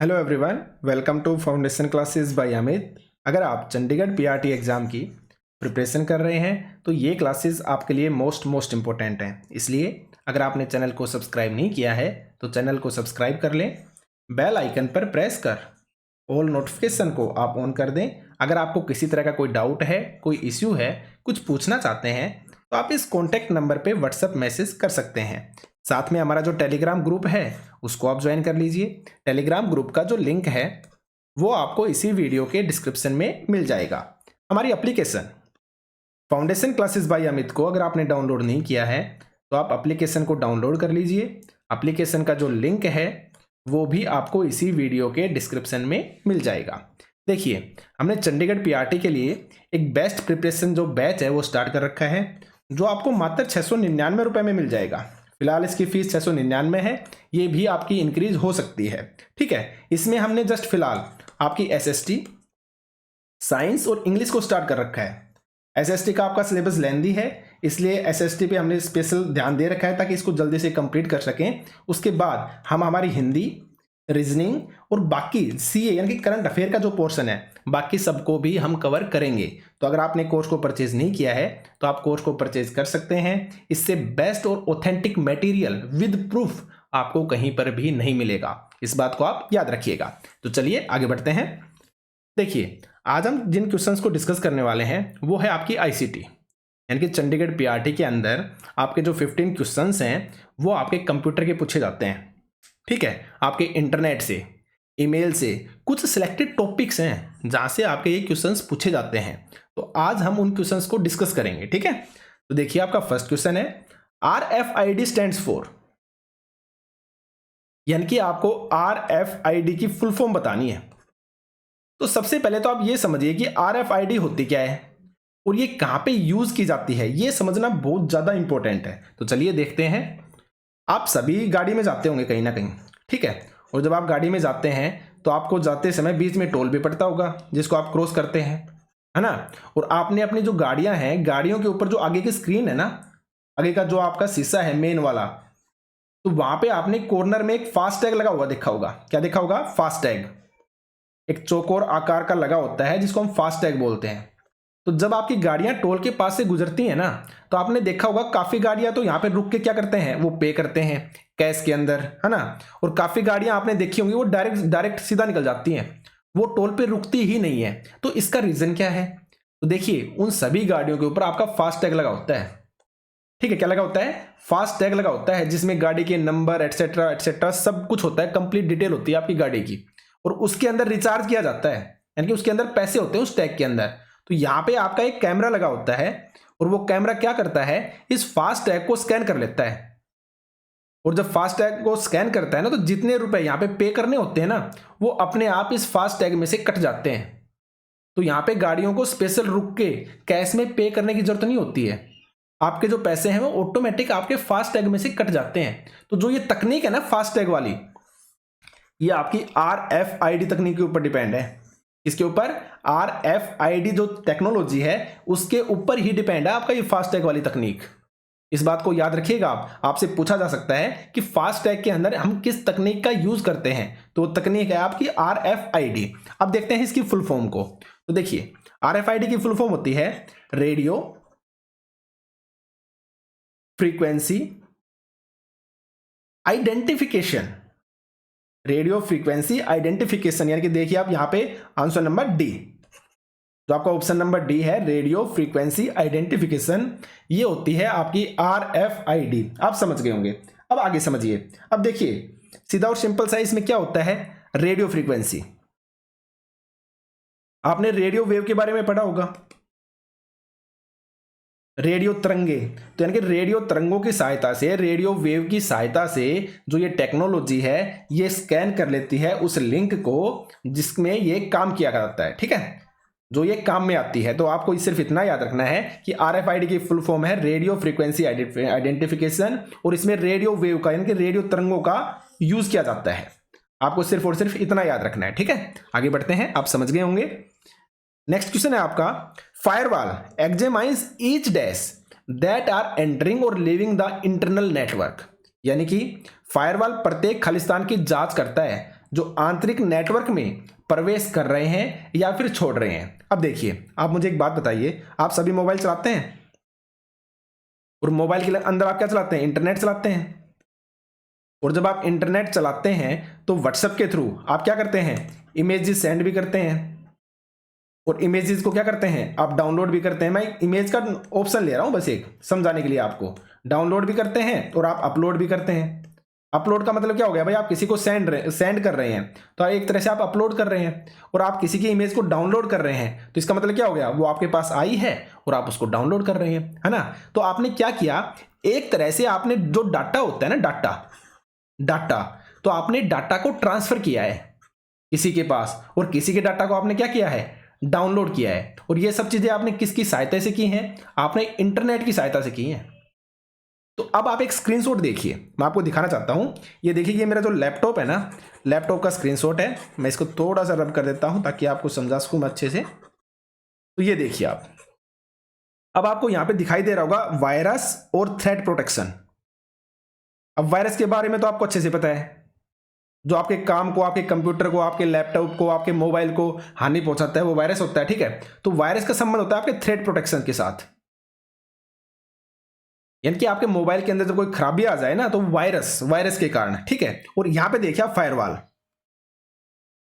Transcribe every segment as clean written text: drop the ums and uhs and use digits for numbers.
Hello everyone, welcome to foundation classes by Amit. अगर आप Chandigarh PRT exam की प्रिपरेशन कर रहे हैं तो ये क्लासेस आपके लिए मोस्ट इम्पोर्टेंट हैं। इसलिए अगर आपने चैनल को सब्सक्राइब नहीं किया है तो चैनल को सब्सक्राइब कर लें, बेल आइकन पर प्रेस कर ऑल नोटिफिकेशन को आप ऑन कर दें। अगर आपको किसी तरह का कोई डाउट है, कोई इश्यू है, कुछ पूछना चाहते हैं तो आप इस कॉन्टैक्ट नंबर पे व्हाट्सएप मैसेज कर सकते हैं। साथ में हमारा जो टेलीग्राम ग्रुप है उसको आप ज्वाइन कर लीजिए। टेलीग्राम ग्रुप का जो लिंक है वो आपको इसी वीडियो के डिस्क्रिप्शन में मिल जाएगा। हमारी application foundation classes by Amit को अगर आपने डाउनलोड नहीं किया है तो आप एप्लीकेशन को डाउनलोड कर लीजिए। एप्लीकेशन का जो लिंक है वो भी आपको इसी वीडियो के डिस्क्रिप्शन में मिल जाएगा। देखिए, हमने चंडीगढ़ पीआरटी के लिए एक बेस्ट प्रिपरेशन जो बैच है वो स्टार्ट कर रखा है, जो आपको मात्र 699 रुपये में मिल जाएगा। फिलहाल इसकी फीस 699 है, ये भी आपकी इंक्रीज हो सकती है। ठीक है, इसमें हमने जस्ट फिलहाल आपकी एसएसटी, साइंस और इंग्लिश को स्टार्ट कर रखा है। एसएसटी का आपका सिलेबस लेंदी है, इसलिए एसएसटी पे हमने स्पेशल ध्यान दे रखा है ताकि इसको जल्दी से कंप्लीट कर सकें। उसके बाद हम हमारी हिंदी, रीजनिंग और बाकी सीए यानी कि करंट अफेयर का जो पोर्शन है बाकी सबको भी हम कवर करेंगे। तो अगर आपने कोर्स को परचेज नहीं किया है तो आप कोर्स को परचेज कर सकते हैं। इससे बेस्ट और ऑथेंटिक मटेरियल विद प्रूफ आपको कहीं पर भी नहीं मिलेगा, इस बात को आप याद रखिएगा। तो चलिए आगे बढ़ते हैं। देखिए, आज हम जिन क्वेश्चंस को डिस्कस करने वाले हैं वो है आपकी आईसीटी यानी कि चंडीगढ़ पीआरटी के अंदर आपके जो 15 क्वेश्चंस हैं वो आपके कंप्यूटर के पूछे जाते हैं। ठीक है, आपके इंटरनेट से, ईमेल से कुछ सिलेक्टेड टॉपिक्स हैं जहां से आपके ये क्वेश्चंस पूछे जाते हैं। तो आज हम उन क्वेश्चंस को डिस्कस करेंगे। ठीक है, तो देखिए आपका फर्स्ट क्वेश्चन है RFID स्टैंड्स फॉर, यानी कि आपको RFID की फुल फॉर्म बतानी है। तो सबसे पहले तो आप ये समझिए कि RFID होती क्या है और ये कहां पे यूज की जाती है, ये समझना बहुत ज्यादा इंपॉर्टेंट है। तो चलिए देखते हैं। आप सभी गाड़ी में जाते होंगे कहीं ना कहीं, ठीक है, और जब आप गाड़ी में जाते हैं तो आपको जाते समय बीच में टोल भी पड़ता होगा जिसको आप क्रॉस करते हैं, है ना। और आपने अपनी जो गाड़ियां हैं, गाड़ियों के ऊपर जो आगे की स्क्रीन है ना, आगे का जो आपका शीशा है मेन वाला, तो वहां पे आपने कॉर्नर में एक फास्ट टैग लगा हुआ देखा होगा। क्या देखा होगा? Fast tag. एक चौकोर आकार का लगा होता है जिसको हम फास्ट टैग बोलते हैं। तो जब आपकी गाड़ियां टोल के पास से गुजरती हैं ना, तो आपने देखा होगा काफी गाड़ियां तो यहाँ पे रुक के क्या करते हैं, वो पे करते हैं कैश के अंदर, है ना। और काफी गाड़ियां आपने देखी होंगी वो डायरेक्ट सीधा निकल जाती हैं, वो टोल पे रुकती ही नहीं है। तो इसका रीजन क्या है? तो देखिए, उन सभी गाड़ियों के ऊपर आपका फास्ट टैग लगा होता है। ठीक है, क्या लगा होता है? फास्ट टैग लगा होता है, जिसमें गाड़ी के नंबर एटसेट्रा एटसेट्रा सब कुछ होता है, कंप्लीट डिटेल होती है आपकी गाड़ी की। और उसके अंदर रिचार्ज किया जाता है, यानी कि उसके अंदर पैसे होते हैं उस टैग के अंदर। तो यहां पे आपका एक कैमरा लगा होता है और वो कैमरा क्या करता है, इस फास्ट टैग को स्कैन कर लेता है। और जब फास्ट टैग को स्कैन करता है ना, तो जितने रुपए यहां पे करने होते हैं ना, वो अपने आप इस फास्ट टैग में से कट जाते हैं। तो यहां पे गाड़ियों को स्पेशल रुक के कैश में पे करने की जरूरत नहीं होती है। आपके जो पैसे हैं वो ऑटोमेटिक आपके फास्ट टैग में से कट जाते हैं। तो जो ये तकनीक है ना फास्ट टैग वाली, ये आपकी RFID तकनीक के ऊपर डिपेंड है। इसके ऊपर RFID जो टेक्नोलॉजी है उसके ऊपर ही डिपेंड है आपका ये फास्ट टैग वाली तकनीक। इस बात को याद रखिएगा। आप आपसे पूछा जा सकता है कि फास्ट टैग के अंदर हम किस तकनीक का यूज करते हैं, तो तकनीक है आपकी RFID। अब देखते हैं इसकी फुल फॉर्म को। तो देखिए, RFID की फुल फॉर्म होती है radio frequency identification. Radio frequency identification, यानी कि देखिए आप यहां पे आंसर नंबर डी, जो आपका ऑप्शन नंबर डी है, रेडियो फ्रीक्वेंसी आइडेंटिफिकेशन, ये होती है आपकी RFID। आप समझ गए होंगे। अब आगे समझिए। अब देखिए सीधा और सिंपल सा इसमें क्या होता है, रेडियो फ्रीक्वेंसी। आपने रेडियो वेव के बारे में पढ़ा होगा, रेडियो तरंगे। तो यानी कि रेडियो तरंगों की सहायता से, रेडियो वेव की सहायता से जो ये टेक्नोलॉजी है ये स्कैन कर लेती है उस लिंक को जिसमें ये काम किया जाता है। ठीक है, जो ये काम में आती है। तो आपको सिर्फ इतना याद रखना है कि RFID की फुल फॉर्म है रेडियो फ्रीक्वेंसी आइडेंटिफिकेशन, और इसमें रेडियो वेव का यानी कि रेडियो तरंगों का यूज किया जाता है। आपको सिर्फ और सिर्फ इतना याद रखना है। ठीक है, आगे बढ़ते हैं, आप समझ गए होंगे। नेक्स्ट क्वेश्चन है आपका, firewall examines each dash that are entering और लीविंग द इंटरनल नेटवर्क, यानी कि फायरवॉल प्रत्येक खालिस्तान की जांच करता है जो आंतरिक नेटवर्क में प्रवेश कर रहे हैं या फिर छोड़ रहे हैं। अब देखिए, आप मुझे एक बात बताइए, आप सभी मोबाइल चलाते हैं और मोबाइल के अंदर आप क्या चलाते हैं? इंटरनेट चलाते हैं। और जब आप इंटरनेट चलाते हैं तो व्हाट्सएप के थ्रू आप क्या करते हैं? इमेजेस सेंड भी करते हैं और इमेजेस को क्या करते हैं? आप डाउनलोड भी करते हैं। मैं इमेज का ऑप्शन ले रहा हूं बस एक समझाने के लिए आपको। डाउनलोड भी करते हैं और आप अपलोड भी करते हैं। अपलोड का मतलब क्या हो गया भाई? आप किसी को सेंड कर रहे हैं तो एक तरह से आप अपलोड कर रहे हैं, और आप किसी की इमेज को डाउनलोड कर रहे हैं तो इसका मतलब क्या हो गया? वो आपके पास आई है और आप उसको डाउनलोड कर रहे हैं, है ना? तो आपने क्या किया? एक तरह से आपने जो डाटा होता है ना, डाटा, तो आपने डाटा को ट्रांसफर किया है किसी के पास, और किसी के डाटा को आपने क्या किया है? डाउनलोड किया है। और ये सब चीजें आपने किसकी सहायता से की हैं? आपने इंटरनेट की सहायता से की हैं। तो अब आप एक स्क्रीनशॉट देखिए, मैं आपको दिखाना चाहता हूं। ये देखिए, ये मेरा जो लैपटॉप है ना, लैपटॉप का स्क्रीनशॉट है। मैं इसको थोड़ा सा रब कर देता हूं ताकि आपको समझा सकूं मैं अच्छे से। तो ये देखिए आप, अब आपको यहां पे दिखाई दे रहा होगा वायरस और थ्रेट प्रोटेक्शन। अब वायरस के बारे में तो आपको अच्छे से पता है, जो आपके काम को, आपके कंप्यूटर को, आपके लैपटॉप को, आपके मोबाइल को हानि पहुंचाता है, वो वायरस होता है, ठीक है? तो वायरस का संबंध होता है आपके थ्रेट प्रोटेक्शन के साथ। यानी कि आपके मोबाइल के अंदर जब कोई खराबी आ जाए ना, तो वायरस के कारण, ठीक है? और यहां पे देखिए आप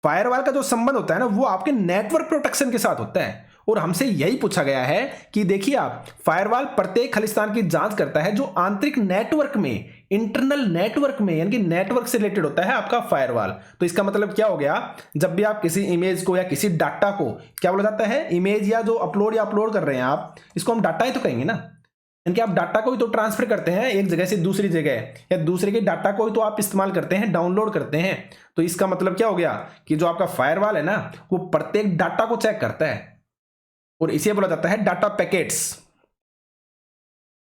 फायरवॉल का जो संबंध होता है ना, वो आपके नेटवर्क प्रोटेक्शन के साथ होता है। और हमसे यही पूछा गया है कि देखिए आप, फायरवॉल प्रत्येक खालिस्तान की जांच करता है जो आंतरिक नेटवर्क में, इंटरनल नेटवर्क में, यानी कि नेटवर्क से रिलेटेड होता है आपका फायरवॉल। तो इसका मतलब क्या हो गया? जब भी आप किसी इमेज को या किसी डाटा को, क्या बोला जाता है? इमेज या जो अपलोड कर रहे हैं आप, इसको हम डाटा ही तो कहेंगे ना। यानी कि आप डाटा को ही तो ट्रांसफर करते हैं एक जगह से दूसरी जगह, या दूसरे के डाटा को ही तो आप इस्तेमाल करते हैं, डाउनलोड करते हैं। तो इसका मतलब क्या हो गया कि जो आपका फायरवॉल है ना, वो प्रत्येक डाटा को चेक करता है, और इसे बोला जाता है डाटा पैकेट्स।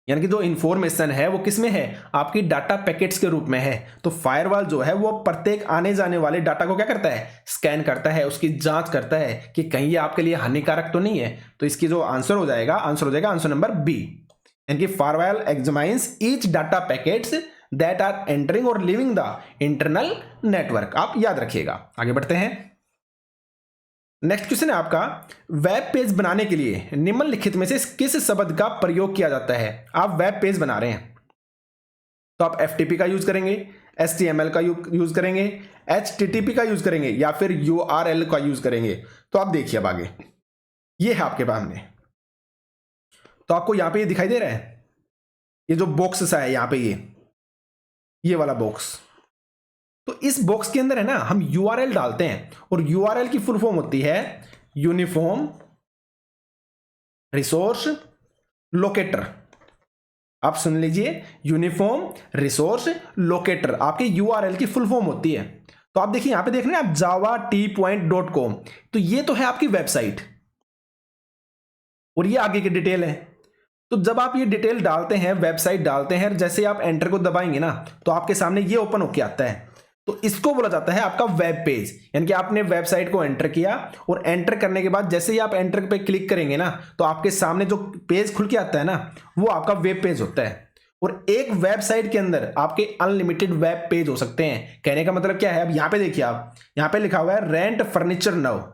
यानी कि जो इंफॉर्मेशन है वो किस में है? आपकी डाटा पैकेट्स के रूप में है। तो फायरवॉल जो है वो प्रत्येक आने जाने वाले डाटा को क्या करता है? स्कैन करता है, उसकी जांच करता है कि कहीं ये आपके लिए हानिकारक तो नहीं है। तो इसकी जो आंसर हो जाएगा आंसर नंबर बी। यानी कि firewall examines each data packets that are entering और लीविंग द इंटरनल नेटवर्क। आप याद रखिएगा। आगे बढ़ते हैं। नेक्स्ट क्वेश्चन है आपका, वेब पेज बनाने के लिए निम्नलिखित में से किस शब्द का प्रयोग किया जाता है? आप वेब पेज बना रहे हैं तो आप FTP का यूज करेंगे, HTML का यूज करेंगे, HTTP का यूज करेंगे, या फिर URL का यूज करेंगे? तो आप देखिए अब आगे, ये है आपके सामने। तो आपको यहां पे ये दिखाई दे रहा है, ये जो बॉक्स सा है यहां पे, ये वाला बॉक्स। तो इस बॉक्स के अंदर है ना, हम URL डालते हैं, और URL की फुल फॉर्म होती है यूनिफॉर्म रिसोर्स लोकेटर। आप सुन लीजिए, यूनिफॉर्म रिसोर्स लोकेटर आपके URL की फुल फॉर्म होती है। तो आप देखिए यहां पे देख रहे हैं आप java.t.com, तो ये तो है आपकी वेबसाइट, और ये आगे की डिटेल है। तो जब आप ये डिटेल डालते हैं, वेबसाइट डालते हैं, जैसे आप एंटर को दबाएंगे ना, तो आपके सामने ये ओपन होके आता है। तो इसको बोला जाता है आपका वेब पेज। यानी कि आपने वेबसाइट को एंटर किया, और एंटर करने के बाद जैसे ही आप एंटर पे क्लिक करेंगे ना, तो आपके सामने जो पेज खुल के आता है ना, वो आपका वेब पेज होता है। और एक वेबसाइट के अंदर आपके अनलिमिटेड वेब पेज हो सकते हैं। कहने का मतलब क्या है? अब यहां पे देखिए आप, यहां पे लिखा हुआ है रेंट फर्नीचर नाउ।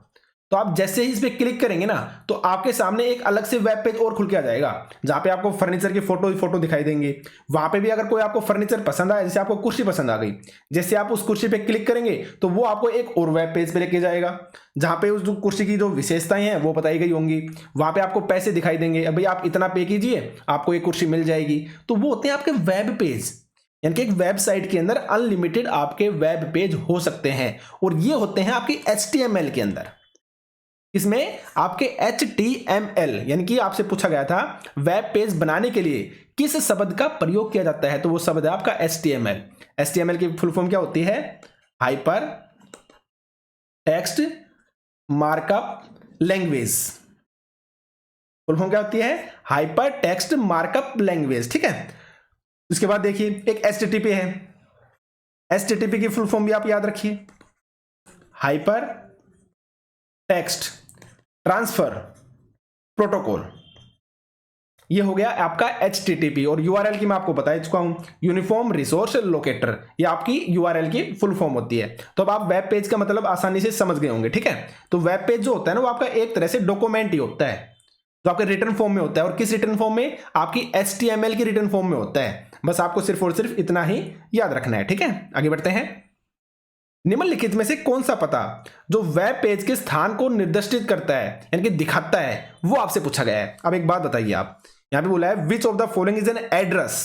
तो आप जैसे ही इस पे क्लिक करेंगे ना, तो आपके सामने एक अलग से वेब पेज और खुल के आ जाएगा, जहां पे आपको फर्नीचर की फोटो दिखाई देंगे। वहां पे भी अगर कोई आपको फर्नीचर पसंद आए, जैसे आपको कुर्सी पसंद आ गई, जैसे आप उस कुर्सी पे क्लिक करेंगे तो वो आपको एक और वेब पेज पे लेके जाएगा, जहां पे उस जो कुर्सी की जो विशेषताएं हैं वो बताई गई होंगी। वहां पे आपको पैसे दिखाई देंगे, अब भाई आप इतना पे कीजिए, आपको एक कुर्सी मिल जाएगी। तो वो होते हैं आपके वेब पेज। यानी कि एक वेबसाइट के अंदर अनलिमिटेड आपके वेब पेज हो सकते हैं, और ये होते हैं आपकी HTML के अंदर। इसमें आपके HTML, यानी कि आपसे पूछा गया था वेब पेज बनाने के लिए किस शब्द का प्रयोग किया जाता है, तो वो शब्द है आपका HTML। HTML की फुल फॉर्म क्या होती है? Hyper text markup language. Full form क्या होती है? हाइपर टेक्स्ट मार्कअप लैंग्वेज, ठीक है। उसके बाद देखिए एक HTTP है। HTTP की फुल फॉर्म भी आप याद रखिए, हाइपर टेक्स्ट ट्रांसफर प्रोटोकॉल। ये हो गया आपका HTTP, और URL की मैं आपको बता चुका हूं, यूनिफॉर्म रिसोर्स लोकेटर, ये आपकी URL की फुल फॉर्म होती है। तो अब आप वेब पेज का मतलब आसानी से समझ गए होंगे, ठीक है। तो वेब पेज जो होता है ना, वो आपका एक तरह से डॉक्यूमेंट ही होता है, जो आपके रिटर्न फॉर्म में होता है। और किस रिटर्न फॉर्म में? आपकी HTML की रिटर्न फॉर्म में होता है। बस आपको सिर्फ और सिर्फ इतना ही याद रखना है, ठीक है। आगे बढ़ते हैं। निम्नलिखित में से कौन सा पता जो वेब पेज के स्थान को निर्दिष्ट करता है, यानी कि दिखाता है, वो आपसे पूछा गया है। अब एक बात बताइए आप, यहां पे बोला है which of the following is an address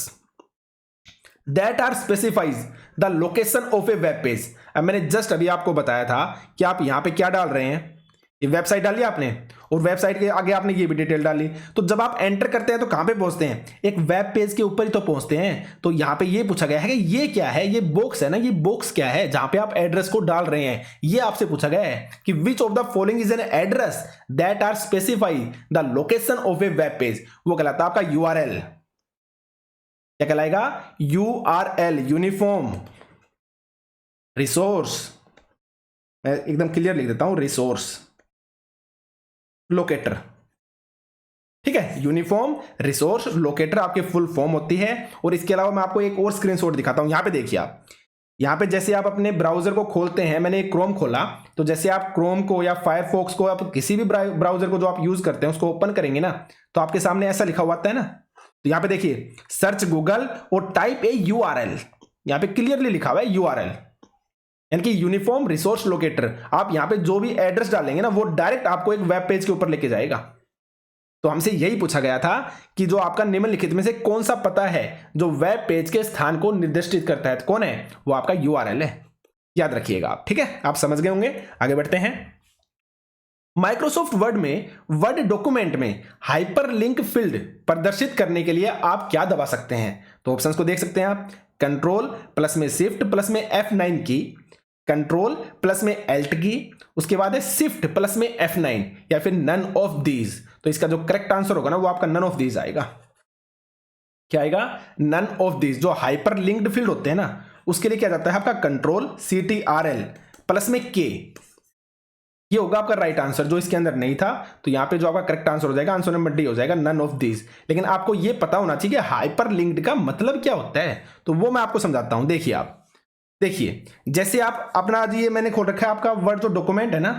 that are specifies the location of a web page. अब मैंने जस्ट अभी आपको बताया था कि आप यहां पे क्या डाल रहे हैं, ये वेबसाइट डाली आपने, और वेबसाइट के आगे आपने ये भी डिटेल डाली। तो जब आप एंटर करते हैं तो कहां पे पहुंचते हैं? एक वेब पेज के ऊपर ही तो पहुंचते हैं। तो यहां पे ये पूछा गया है कि ये क्या है, ये बॉक्स है ना, ये बॉक्स क्या है जहां पे आप एड्रेस को डाल रहे हैं, ये आपसे पूछा गया है कि which of the following is an address that are specify the location of a web page. वो कहलाता है आपका URL। क्या कहलाएगा? URL, uniform resource. मैं एकदम क्लियर लिख देता हूं, रिसोर्स लोकेटर, ठीक है। यूनिफॉर्म रिसोर्स लोकेटर आपके फुल फॉर्म होती है। और इसके अलावा मैं आपको एक और स्क्रीनशॉट दिखाता हूं। यहां पे देखिए आप, यहां पे जैसे आप अपने ब्राउजर को खोलते हैं, मैंने एक क्रोम खोला, तो जैसे आप क्रोम को या फायरफॉक्स को, आप किसी भी ब्राउजर को जो आप यूज करते हैं उसको ओपन करेंगे ना, तो आपके सामने ऐसा लिखा हुआ आता है ना। तो यहां पे देखिए, सर्च गूगल और टाइप ए URL, यहां पे क्लियरली लिखा हुआ है URL, यानी कि यूनिफॉर्म रिसोर्स लोकेटर। आप यहां पे जो भी एड्रेस डालेंगे ना, वो डायरेक्ट आपको एक वेब पेज के ऊपर लेके जाएगा। तो हमसे यही पूछा गया था कि जो आपका निम्नलिखित में से कौन सा पता है जो वेब पेज के स्थान को निर्दिष्ट करता है, तो कौन है? वो आपका URL है। याद रखिएगा आप, ठीक है। आप समझ गए होंगे। आगे बढ़ते हैं। माइक्रोसॉफ्ट वर्ड में वर्ड डॉक्यूमेंट में हाइपरलिंक फील्ड प्रदर्शित करने के लिए आप क्या दबा सकते हैं? तो ऑप्शंस को देख सकते हैं आप, कंट्रोल प्लस में शिफ्ट प्लस में F9 की, कंट्रोल प्लस में Alt की, उसके बाद है शिफ्ट प्लस में F9, या फिर नन ऑफ दीज। तो इसका जो करेक्ट आंसर होगा ना, वो आपका नन ऑफ दीज आएगा। क्या आएगा? None of these. जो हाइपर लिंक्ड फील्ड होते हैं ना, उसके लिए क्या जाता है आपका कंट्रोल CTRL प्लस में K, ये होगा आपका राइट आंसर, जो इसके अंदर नहीं था। तो यहां पे जो आपका करेक्ट आंसर हो जाएगा, आंसर नंबर डी हो जाएगा, नन ऑफ दीज। लेकिन आपको ये पता होना चाहिए कि हाइपर लिंक्ड का मतलब क्या होता है, तो वो मैं आपको समझाता हूं। देखिए आप, देखिए जैसे आप अपना, ये मैंने खोल रखा है आपका वर्ड जो डॉक्यूमेंट है ना,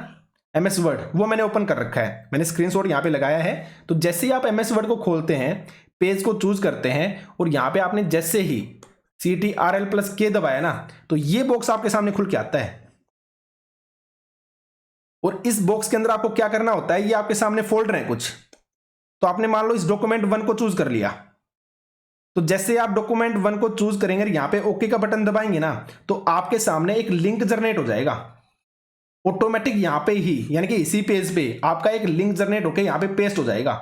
MS वर्ड, वो मैंने ओपन कर रखा है, मैंने स्क्रीनशॉट यहाँ पे लगाया है। तो जैसे ही आप MS वर्ड को खोलते हैं, पेज को चूज करते हैं, और यहाँ पे आपने जैसे ही CTRL प्लस K दबाया ना, तो ये बॉक्स आपके सामने खुल के आता है। और इस बॉक्स के अंदर आपको क्या करना होता है, ये आपके सामने फोल्डर है कुछ। तो आपने मान लो इस डॉक्यूमेंट 1 को चूज कर लिया, तो जैसे आप डॉक्यूमेंट 1 को चूज करेंगे, यहां पे ओके का बटन दबाएंगे ना, तो आपके सामने एक लिंक जनरेट हो जाएगा ऑटोमेटिक यहां पे ही, यानी कि इसी पेज पे आपका एक लिंक जनरेट होकर यहां पे पेस्ट हो जाएगा।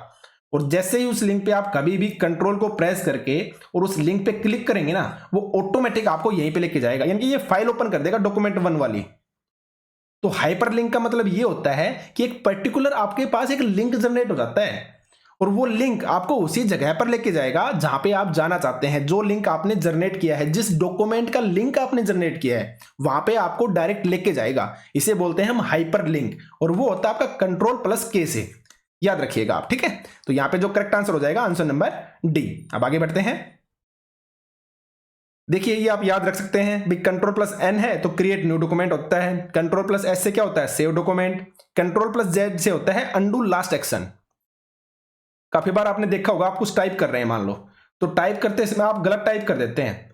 और जैसे ही उस लिंक पे आप कभी भी कंट्रोल को प्रेस करके और उस लिंक पे क्लिक करेंगे ना, वो ऑटोमेटिक आपको यहीं पे लेके जाएगा, यानी कि ये फाइल ओपन कर देगा डॉक्यूमेंट 1 वाली। तो हाइपरलिंक का मतलब ये होता है कि एक पर्टिकुलर आपके पास एक लिंक जनरेट हो जाता है, और वो लिंक आपको उसी जगह पर लेके जाएगा जहां पे आप जाना चाहते हैं। जो लिंक आपने जनरेट किया है, जिस डॉक्यूमेंट का लिंक आपने जनरेट किया है, वहां पे आपको डायरेक्ट लेके जाएगा। इसे बोलते हैं हम हाइपरलिंक, और वो होता है आपका कंट्रोल प्लस K से। याद रखिएगा आप, ठीक है। तो यहां पे जो करेक्ट आंसर हो जाएगा, आंसर नंबर डी। अब आगे बढ़ते हैं। देखिए ये आप याद रख सकते हैं भाई, कंट्रोल प्लस N है तो क्रिएट न्यू डॉक्यूमेंट होता है, कंट्रोल प्लस S से क्या होता है, save document, control plus Z से होता है अंडू लास्ट एक्शन। काफी बार आपने देखा होगा, आप कुछ टाइप कर रहे हैं मान लो, तो टाइप करते समय आप गलत टाइप कर देते हैं।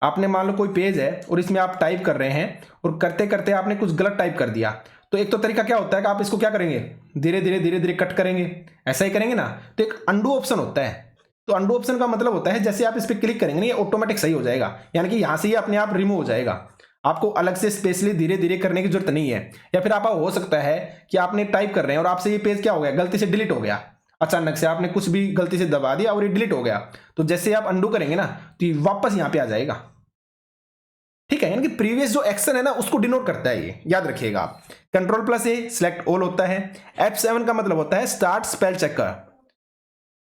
आपने मान लो कोई पेज है और इसमें आप टाइप कर रहे हैं, और करते करते आपने कुछ गलत टाइप कर दिया, तो एक तो तरीका क्या होता है कि आप इसको क्या करेंगे, धीरे धीरे कट करेंगे, ऐसा ही करेंगे ना। तो एक अंडू ऑप्शन होता है, तो अंडू ऑप्शन का मतलब होता है जैसे आप इस पर क्लिक करेंगे ना, ये ऑटोमेटिक सही हो जाएगा, यानी कि यहां से ही अपने आप रिमूव हो जाएगा। आपको अलग से स्पेशली धीरे धीरे करने की जरूरत नहीं है। या फिर आप हो सकता है कि आपने टाइप कर रहे हैं और आपसे ये पेज क्या हो गया, गलती से डिलीट हो गया, अचानक से आपने कुछ भी गलती से दबा दिया और ये डिलीट हो गया, तो जैसे आप अंडू करेंगे ना, तो ये वापस यहां पे आ जाएगा, ठीक है। यानी कि प्रीवियस जो एक्शन है ना, उसको डिनोट करता है ये, याद रखिएगा आप। Control plus A select all होता है। F7 का मतलब होता है स्टार्ट स्पेल चेकर,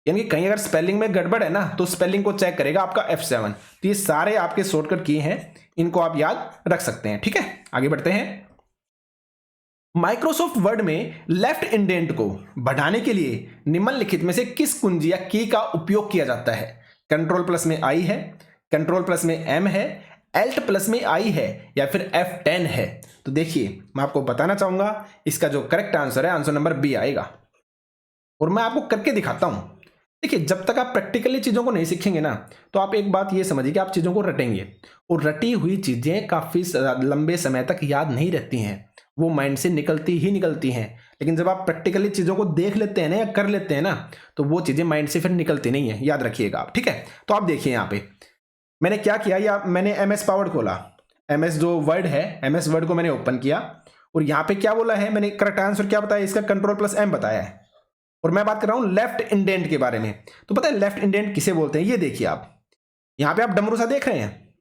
यानी कि कहीं अगर स्पेलिंग में गड़बड़ है ना, तो स्पेलिंग को चेक करेगा आपका F7। तो ये सारे आपके शॉर्टकट की हैं, इनको आप याद रख सकते हैं, ठीक है। आगे बढ़ते हैं। माइक्रोसॉफ्ट वर्ड में लेफ्ट इंडेंट को बढ़ाने के लिए निम्नलिखित में से किस कुंजी या की का उपयोग किया जाता है? कंट्रोल प्लस में आई है, कंट्रोल प्लस में एम है, एल्ट प्लस में आई है, या फिर F10 है? तो देखिए मैं आपको बताना चाहूंगा इसका जो करेक्ट आंसर है, आंसर नंबर बी आएगा। और मैं आपको करके दिखाता हूं। देखिए जब तक आप प्रैक्टिकली चीज़ों को नहीं सीखेंगे ना, तो आप एक बात ये समझिए कि आप चीज़ों को रटेंगे, और रटी हुई चीज़ें काफ़ी लंबे समय तक याद नहीं रहती हैं, वो माइंड से निकलती ही निकलती हैं। लेकिन जब आप प्रैक्टिकली चीज़ों को देख लेते हैं ना या कर लेते हैं ना, तो वो चीज़ें माइंड से फिर निकलती नहीं है, याद रखिएगा आप। ठीक है, तो आप देखिए यहाँ पे मैंने क्या किया, या मैंने MS पावर खोला, MS जो वर्ड है, MS वर्ड को मैंने ओपन किया, और यहाँ पे क्या बोला है, मैंने करेक्ट आंसर क्या बताया, इसका कंट्रोल प्लस M बताया है। और मैं बात कर रहा हूं लेफ्ट इंडेंट के बारे में। तो पता है लेफ्ट इंडेंट किसे बोलते हैं? ये देखिए आप, यहां पे आप डमरूसा देख रहे हैं,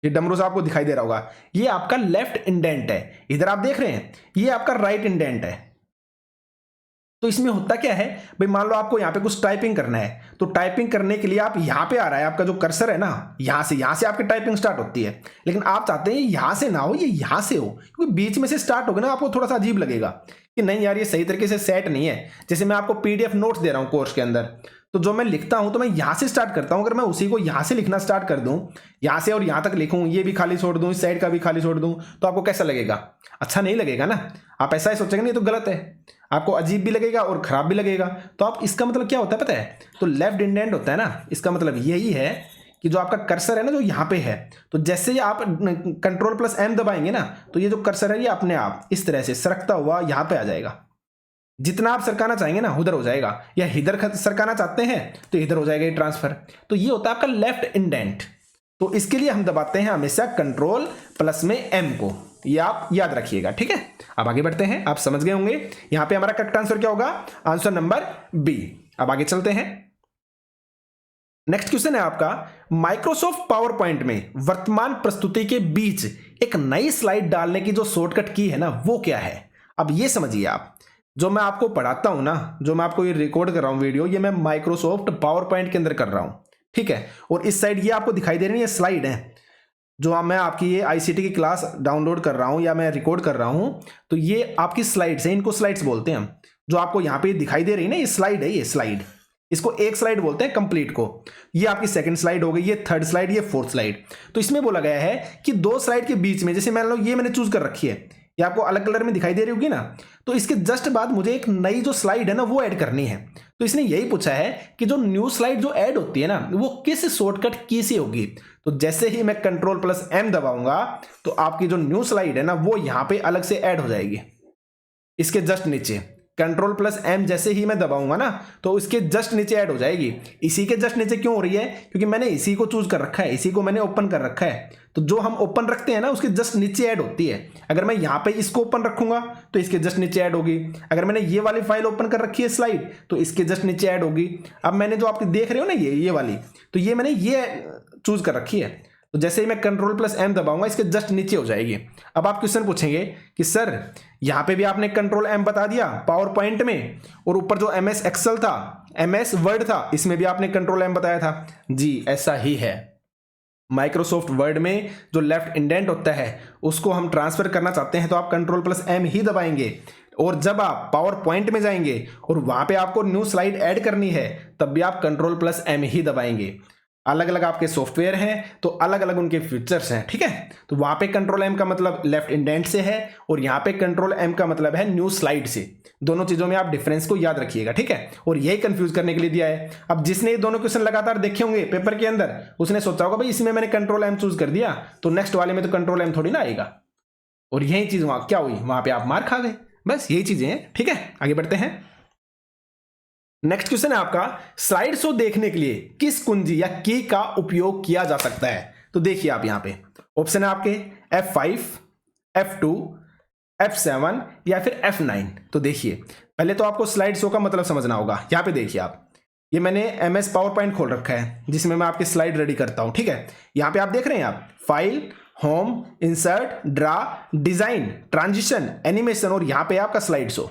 ये डमरूसा आपको दिखाई दे रहा होगा, ये आपका लेफ्ट इंडेंट है। इधर आप देख रहे हैं, ये आपका राइट इंडेंट है। तो इसमें होता क्या है भाई, मान लो आपको यहाँ पे कुछ टाइपिंग करना है, तो टाइपिंग करने के लिए आप यहाँ पे आ रहा है, आपका जो कर्सर है ना, यहाँ से आपकी टाइपिंग स्टार्ट होती है। लेकिन आप चाहते हैं यहाँ से ना हो, ये यहाँ से हो, क्योंकि बीच में से स्टार्ट होगा ना, आपको थोड़ा सा अजीब लगेगा कि नहीं यार ये सही तरीके से सेट नहीं है। जैसे मैं आपको PDF नोट्स दे रहा हूँ कोर्स के अंदर, तो जो मैं लिखता हूं तो मैं यहां से स्टार्ट करता हूं। अगर मैं उसी को यहां से लिखना स्टार्ट कर दूं, यहां से और यहां तक लिखूं, ये भी खाली छोड़ दूं, इस साइड का भी खाली छोड़ दूं, तो आपको कैसा लगेगा? अच्छा नहीं लगेगा ना। आप ऐसा ही सोचेंगे नहीं तो गलत है, आपको अजीब भी लगेगा और खराब भी लगेगा। तो आप इसका मतलब क्या होता है पता है? तो लेफ्ट इंडेंट होता है ना, इसका मतलब यही है कि जो आपका कर्सर है ना, जो यहाँ पे है, तो जैसे ही आप कंट्रोल प्लस M दबाएंगे ना, तो ये जो कर्सर है ये अपने आप इस तरह से सरकता हुआ यहाँ पे आ जाएगा। जितना आप सरकाना चाहेंगे ना उधर हो जाएगा, या इधर सरकाना चाहते हैं तो इधर हो जाएगा ये ट्रांसफर। तो ये होता है आपका लेफ्ट इंडेंट। तो इसके लिए हम दबाते हैं हमेशा कंट्रोल प्लस में M को, ये आप याद रखिएगा। ठीक है, अब आगे बढ़ते हैं। आप समझ गए होंगे यहां पे हमारा करेक्ट आंसर क्या होगा, आंसर नंबर बी। अब आगे चलते हैं। नेक्स्ट क्वेश्चन है आपका, माइक्रोसॉफ्ट पावर पॉइंट में वर्तमान प्रस्तुति के बीच एक नई स्लाइड डालने की जो शॉर्टकट की है ना, वो क्या है? अब ये समझिए आप, जो मैं आपको पढ़ाता हूं ना, जो मैं आपको ये रिकॉर्ड कर रहा हूं वीडियो, ये मैं माइक्रोसॉफ्ट पावर पॉइंट के अंदर कर रहा हूं। ठीक है, और इस साइड ये आपको दिखाई दे रही है स्लाइड है, जो मैं आपकी ये ICT की क्लास डाउनलोड कर रहा हूं या मैं रिकॉर्ड कर रहा हूं, तो ये आपकी स्लाइड्स है, इनको स्लाइड्स बोलते हैं हम। जो आपको यहाँ पे दिखाई दे रही है ना, ये स्लाइड है, ये स्लाइड, इसको एक स्लाइड बोलते हैं कंप्लीट को। ये आपकी सेकंड स्लाइड हो गई, ये थर्ड स्लाइड, ये फोर्थ स्लाइड। तो इसमें बोला गया है कि दो स्लाइड के बीच में, जैसे मान लो ये मैंने चूज कर रखी है, ये आपको अलग कलर में दिखाई दे रही होगी ना, तो इसके जस्ट बाद मुझे एक नई जो स्लाइड है ना वो ऐड करनी है। तो इसने यही पूछा है कि जो न्यू स्लाइड जो ऐड होती है ना, वो किस शॉर्टकट की से होगी। तो जैसे ही मैं कंट्रोल प्लस M दबाऊंगा, तो आपकी जो न्यू स्लाइड है ना वो यहां पे अलग से ऐड हो जाएगी, इसके जस्ट नीचे। कंट्रोल प्लस M जैसे ही मैं दबाऊंगा ना, तो इसके जस्ट नीचे ऐड हो जाएगी। इसी के जस्ट नीचे क्यों हो रही है? क्योंकि मैंने इसी को चूज कर रखा है, इसी को मैंने ओपन कर रखा है। तो जो हम ओपन रखते हैं ना, उसके जस्ट नीचे ऐड होती है। अगर मैं यहाँ पे इसको ओपन रखूंगा तो इसके जस्ट नीचे ऐड होगी। अगर मैंने ये वाली फाइल ओपन कर रखी है स्लाइड, तो इसके जस्ट नीचे ऐड होगी। अब मैंने जो आप देख रहे हो ना ये वाली, तो ये मैंने ये चूज कर रखी है, तो जैसे ही मैं कंट्रोल प्लस M दबाऊंगा, इसके जस्ट नीचे हो जाएगी। अब आप क्वेश्चन पूछेंगे कि सर यहां पे भी आपने कंट्रोल M बता दिया पावर पॉइंट में, और ऊपर जो MS एक्सेल था, MS वर्ड था, इसमें भी आपने कंट्रोल M बताया था। जी ऐसा ही है, माइक्रोसॉफ्ट वर्ड में जो लेफ्ट इंडेंट होता है उसको हम ट्रांसफर करना चाहते हैं तो आप कंट्रोल प्लस M ही दबाएंगे। और जब आप पावर पॉइंट में जाएंगे और वहां पे आपको न्यू स्लाइड ऐड करनी है, तब भी आप कंट्रोल प्लस M ही दबाएंगे। अलग अलग आपके सॉफ्टवेयर हैं तो अलग अलग उनके फीचर्स हैं। ठीक है, तो वहां पे कंट्रोल M का मतलब लेफ्ट इंडेंट से है, और यहाँ पे कंट्रोल M का मतलब है न्यू स्लाइड से। दोनों चीजों में आप डिफरेंस को याद रखिएगा। ठीक है, और यही कंफ्यूज करने के लिए दिया है। अब जिसने ये दोनों क्वेश्चन लगातार देखे होंगे पेपर के अंदर, उसने सोचा होगा भाई इसमें मैंने कंट्रोल M चूज कर दिया, तो नेक्स्ट वाले में तो कंट्रोल M थोड़ी ना आएगा। और यही चीज वहां क्या हुई, वहां पे आप मार खा गए। बस यही चीजें हैं। ठीक है, आगे बढ़ते हैं। नेक्स्ट क्वेश्चन है आपका, स्लाइड शो देखने के लिए किस कुंजी या की का उपयोग किया जा सकता है? तो देखिए आप यहाँ पे ऑप्शन है आपके F5, F2, F7 या फिर F9। तो देखिए पहले तो आपको स्लाइड शो का मतलब समझना होगा। यहाँ पे देखिए आप, ये मैंने MS पावर पॉइंट खोल रखा है जिसमें मैं आपकी स्लाइड रेडी करता हूं। ठीक है, यहाँ पे आप देख रहे हैं आप file, home, insert, draw, design, transition, animation, और यहाँ पे आपका स्लाइड शो।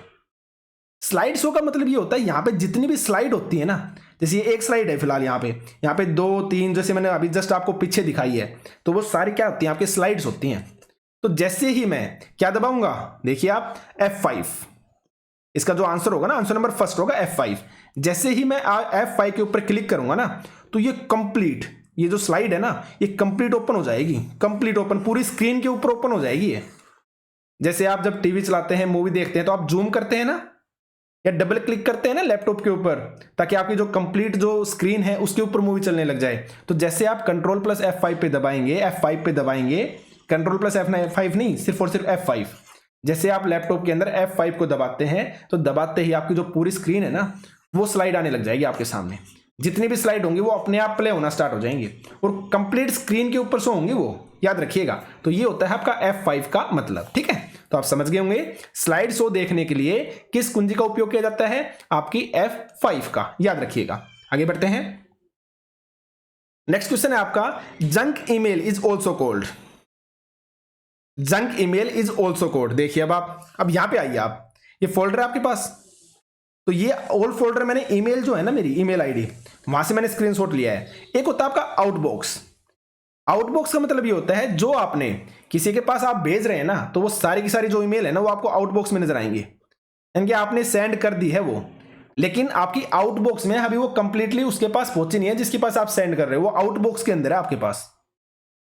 स्लाइड शो का मतलब ये होता है यहाँ पे जितनी भी स्लाइड होती है ना, जैसे ये एक स्लाइड है फिलहाल, यहाँ पे 2 3 जैसे मैंने अभी जस्ट आपको पीछे दिखाई है, तो वो सारी क्या होती हैं आपकी स्लाइड्स होती हैं। तो जैसे ही मैं क्या दबाऊंगा, देखिए आप F5, इसका जो आंसर होगा ना, आंसर नंबर फर्स्ट होगा F5। जैसे ही मैं F5 के ऊपर क्लिक करूंगा ना, तो ये कंप्लीट, ये जो स्लाइड है ना, ये कंप्लीट ओपन हो जाएगी, कंप्लीट ओपन, पूरी स्क्रीन के ऊपर ओपन हो जाएगी ये। जैसे आप जब टीवी चलाते हैं, मूवी देखते हैं, तो आप जूम करते हैं ना, या डबल क्लिक करते हैं ना लैपटॉप के ऊपर, ताकि आपकी जो कंप्लीट जो स्क्रीन है उसके ऊपर मूवी चलने लग जाए। तो जैसे आप कंट्रोल प्लस F5 पे दबाएंगे, F5 पे दबाएंगे, कंट्रोल प्लस F5 नहीं, सिर्फ और सिर्फ F5, जैसे आप लैपटॉप के अंदर F5 को दबाते हैं, तो दबाते ही आपकी जो पूरी स्क्रीन है ना, वो स्लाइड आने लग जाएगी आपके सामने। जितनी भी स्लाइड होंगी वो अपने आप प्ले होना स्टार्ट हो जाएंगे और कंप्लीट स्क्रीन के ऊपर शो होंगी, वो याद रखिएगा। तो ये होता है आपका F5 का मतलब, ठीक है। तो आप समझ गए होंगे स्लाइड शो देखने के लिए किस कुंजी का उपयोग किया जाता है, आपकी F5 का, याद रखिएगा। आगे बढ़ते हैं। नेक्स्ट क्वेश्चन है आपका, junk email is also called. Junk email is also called. देखिए अब यहां पे आइए आप, ये फोल्डर है आपके पास, तो ये ऑल फोल्डर मैंने ईमेल जो है ना, मेरी ईमेल आईडी, वहां से मैंने स्क्रीनशॉट लिया है। एक होता है आपका आउटबॉक्स। आउटबॉक्स का मतलब ये होता है जो आपने किसी के पास आप भेज रहे हैं ना, तो वो सारी की सारी जो ईमेल है ना, वो आपको आउटबॉक्स में नजर आएंगे, यानी कि आपने सेंड कर दी है वो, लेकिन आपकी आउटबॉक्स में अभी वो कंप्लीटली उसके पास पहुंची नहीं है जिसके पास आप सेंड कर रहे हो, वो आउटबॉक्स के अंदर है आपके पास।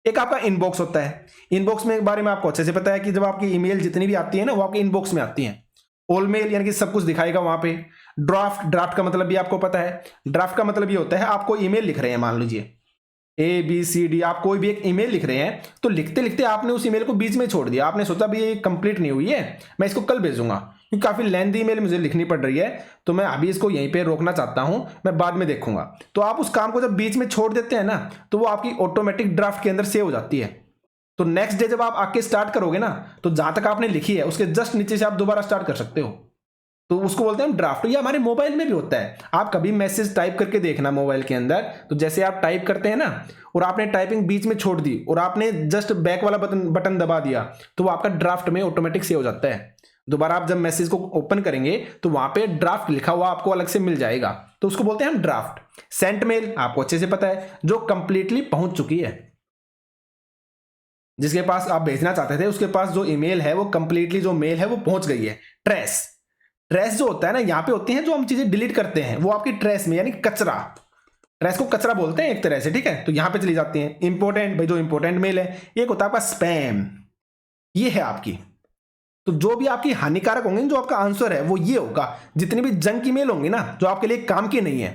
एक आपका इनबॉक्स होता है। इनबॉक्स में एक बारे में आपको अच्छे से पता है कि जब आपकी ईमेल जितनी भी आती है ना, वो आपके इनबॉक्स में आती है। ऑल मेल यानी कि सब कुछ दिखाएगा वहां पे। ड्राफ्ट का मतलब भी आपको पता है। ड्राफ्ट का मतलब ये होता है आपको ईमेल लिख रहे हैं, मान लीजिए ABCD, आप कोई भी एक ईमेल लिख रहे हैं, तो लिखते लिखते आपने उस ईमेल को बीच में छोड़ दिया, आपने सोचा भाई ये कंप्लीट नहीं हुई है, मैं इसको कल भेजूंगा, क्योंकि काफी लेंथी ईमेल मुझे लिखनी पड़ रही है, तो मैं अभी इसको यहीं पे रोकना चाहता हूं, मैं बाद में देखूंगा। तो आप उस काम को जब बीच में छोड़ देते हैं ना, तो वो आपकी ऑटोमेटिक ड्राफ्ट के अंदर सेव हो जाती है। तो नेक्स्ट डे जब आप आके स्टार्ट करोगे ना, तो जहां तक आपने लिखी है उसके जस्ट नीचे से आप दोबारा स्टार्ट कर सकते हो, तो उसको बोलते हैं हम ड्राफ्ट। ये हमारे मोबाइल में भी होता है। आप कभी मैसेज टाइप करके देखना मोबाइल के अंदर, तो जैसे आप टाइप करते हैं ना, और आपने टाइपिंग बीच में छोड़ दी और आपने जस्ट बैक वाला बटन दबा दिया, तो वो आपका ड्राफ्ट में ऑटोमेटिक सेव हो जाता है। दोबारा आप जब मैसेज को ओपन करेंगे तो वहां पे ड्राफ्ट लिखा हुआ आपको अलग से मिल जाएगा, तो उसको बोलते हैं हम ड्राफ्ट। सेंट मेल आपको अच्छे से पता है, जो कंप्लीटली पहुंच चुकी है, जिसके पास आप भेजना चाहते थे उसके पास जो ईमेल है वो कंप्लीटली जो मेल है वो पहुंच गई है। ट्रेस जो होता है ना, यहां पे होती है जो हम चीजें डिलीट करते हैं, वो आपकी ट्रेस में, यानी कचरा। ट्रेस को कचरा बोलते हैं एक तरह से, ठीक है। तो यहां पे चली जाती हैं। इंपॉर्टेंट, भाई जो इंपॉर्टेंट मेल है। एक होता है आपका स्पैम, ये है आपकी। तो जो भी आपकी हानिकारक होंगे, जो आपका आंसर है वो ये होगा। जितनी भी जंक ईमेल होंगी ना, जो आपके लिए काम की नहीं है,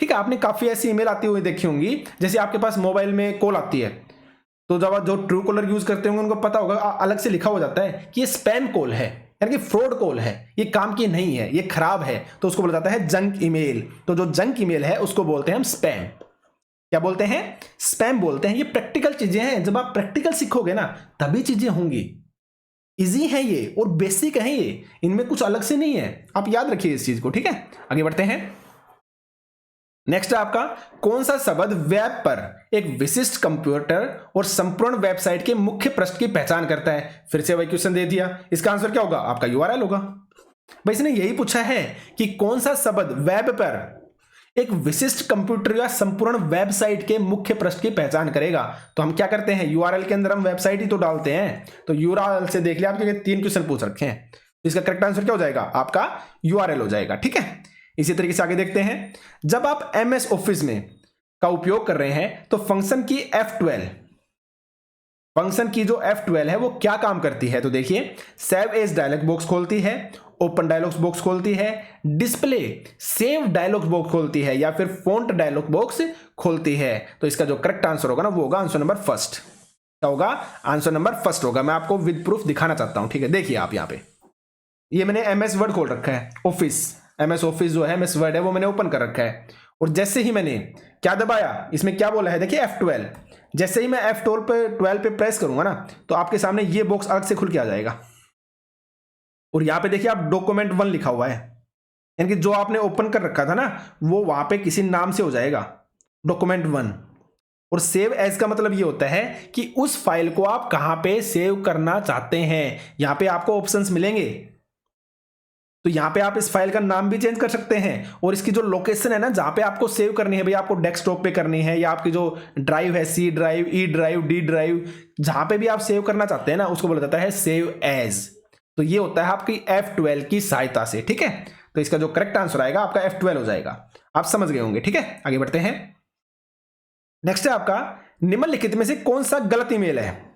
ठीक है। आपने काफी ऐसी ईमेल आती हुई देखी होंगी, जैसे आपके पास मोबाइल में कॉल आती है, तो जब आप जो ट्रू कॉलर यूज करते होंगे उनको पता होगा, अलग से लिखा हो जाता है कि ये स्पैम कॉल है, यानी कि फ्रॉड कॉल है, ये काम की नहीं है, ये खराब है, तो उसको बोला जाता है जंक ईमेल। तो जो जंक ईमेल है उसको बोलते हैं हम स्पैम। क्या बोलते हैं? स्पैम बोलते हैं। ये प्रैक्टिकल चीजें हैं, जब आप प्रैक्टिकल सीखोगे ना तभी चीजें होंगी। इजी है ये और बेसिक है ये, इनमें कुछ अलग से नहीं है, आप याद रखिए इस चीज को, ठीक है। आगे बढ़ते हैं। नेक्स्ट है आपका, कौन सा शब्द वेब पर एक विशिष्ट कंप्यूटर और संपूर्ण वेबसाइट के मुख्य पृष्ठ की पहचान करता है? फिर से वही क्वेश्चन दे दिया, इसका आंसर क्या होगा? आपका URL होगा। भाई इसने यही पूछा है कि कौन सा शब्द वेब पर एक विशिष्ट कंप्यूटर या संपूर्ण वेबसाइट के मुख्य पृष्ठ की पहचान करेगा। तो हम क्या करते हैं, URL के अंदर हम वेबसाइट ही तो डालते हैं। तो URL से देख लिया, आपके 3 क्वेश्चन पूछ रखे हैं, तो इसका करेक्ट आंसर क्या हो जाएगा? आपका URL हो जाएगा, ठीक है। इसी तरीके से आगे देखते हैं। जब आप MS ऑफिस में का उपयोग कर रहे हैं तो फंक्शन की F12 है वो क्या काम करती है? तो देखिए, सेव एज डायलॉग बॉक्स खोलती है, ओपन डायलॉग बॉक्स खोलती है, डिस्प्ले सेव डायलॉग बॉक्स खोलती है, या फिर फॉन्ट डायलॉग बॉक्स खोलती है। तो इसका जो करेक्ट आंसर होगा ना, वो होगा आंसर नंबर फर्स्ट। क्या होगा? आंसर नंबर फर्स्ट होगा। मैं आपको विद प्रूफ दिखाना चाहता हूं, ठीक है। देखिए आप यहां पे, ये मैंने MS वर्ड खोल रखा है, MS ऑफिस जो है, MS वर्ड है, वो मैंने ओपन कर रखा है। और जैसे ही मैंने क्या दबाया, इसमें क्या बोला है, देखिए F12। जैसे ही मैं F12 पे प्रेस करूंगा ना, तो आपके सामने ये बॉक्स अलग से खुल के आ जाएगा। और यहां पे देखिए आप डॉक्यूमेंट 1 लिखा हुआ है, यानी कि जो आपने ओपन कर रखा था ना, वो वहां पे किसी नाम से हो जाएगा, डॉक्यूमेंट 1। और सेव एज का मतलब ये होता है कि उस फाइल को आप कहां पे सेव करना चाहते हैं। यहां पे आपको ऑप्शंस मिलेंगे, तो यहाँ पे आप इस फाइल का नाम भी चेंज कर सकते हैं और इसकी जो लोकेशन है ना, जहाँ पे आपको सेव करनी है, भाई आपको डेस्कटॉप पे करनी है या आपकी जो ड्राइव है, C drive, E drive, D drive, जहाँ पे भी आप सेव करना चाहते हैं ना, उसको बोला जाता है सेव एज। तो ये होता है आपकी F12 की सहायता से, ठीक है। तो इसका जो करेक्ट आंसर आएगा आपका F12 हो जाएगा। आप समझ गए होंगे, ठीक है। आगे बढ़ते हैं। नेक्स्ट है आपका, निम्नलिखित में से कौन सा गलत ईमेल है।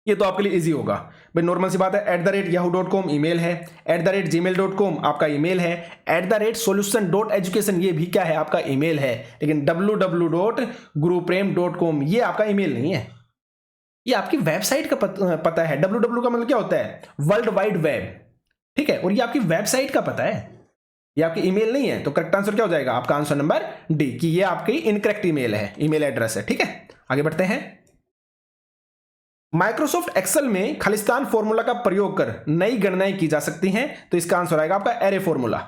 ये तो आपके लिए इजी होगा भाई, नॉर्मल सी बात है। @yahoo.com ईमेल है, @gmail.com आपका ईमेल है, @solution.education ये भी क्या है, आपका ईमेल है। लेकिन www.guruprem.com ये आपका ईमेल नहीं है, ये आपकी वेबसाइट का पता है। www का मतलब क्या होता है, वर्ल्ड वाइड वेब, ठीक है। और ये आपकी वेबसाइट का पता है, ये आपकी ईमेल नहीं है। तो करेक्ट आंसर क्या हो जाएगा आपका, आंसर नंबर डी, कि ये आपकी इनकरेक्ट ईमेल है, ईमेल एड्रेस है, ठीक है। आगे बढ़ते हैं। माइक्रोसॉफ्ट एक्सेल में खालिस्तान फॉर्मूला का प्रयोग कर नई गणनाएं की जा सकती हैं। तो इसका आंसर आएगा आपका एरे फॉर्मूला।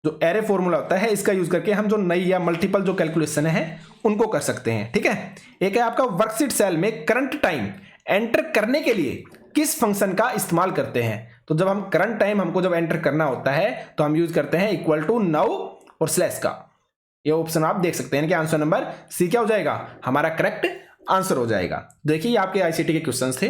जो एरे फॉर्मूला होता है, इसका यूज करके हम जो नई या मल्टीपल जो कैलकुलेशन है उनको कर सकते हैं, ठीक है। एक है आपका, वर्कशीट सेल में करंट टाइम एंटर करने के लिए किस फंक्शन का इस्तेमाल करते हैं। तो जब हम करंट टाइम हमको जब एंटर करना होता है तो हम यूज करते हैं इक्वल टू नाउ और स्लैश का। ये ऑप्शन आप देख सकते हैं कि आंसर नंबर सी क्या हो जाएगा, हमारा करेक्ट आंसर हो जाएगा। देखिए ये आपके आईसीटी के क्वेश्चंस थे।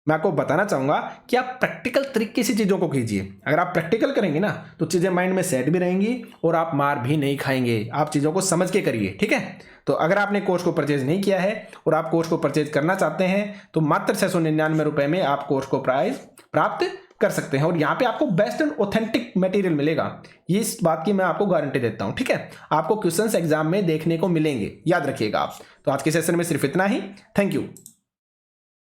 मैं आपको बताना चाहूंगा कि आप प्रैक्टिकल तरीके से चीज़ों को कीजिए। अगर आप प्रैक्टिकल करेंगे ना तो चीज़ें माइंड में सेट भी रहेंगी और आप मार भी नहीं खाएंगे। आप चीज़ों को समझ के करिए, ठीक है। तो अगर आपने कोर्स को परचेज नहीं किया है और आप कोर्स को परचेज करना चाहते हैं तो मात्र 699 रुपये में आप कोर्स को प्राइस प्राप्त कर सकते हैं और यहाँ पे आपको बेस्ट एंड ऑथेंटिक मटेरियल मिलेगा। ये इस बात की मैं आपको गारंटी देता हूँ, ठीक है। आपको क्वेश्चंस एग्जाम में देखने को मिलेंगे, याद रखिएगा आप। तो आज के सेशन में सिर्फ इतना ही। Thank you.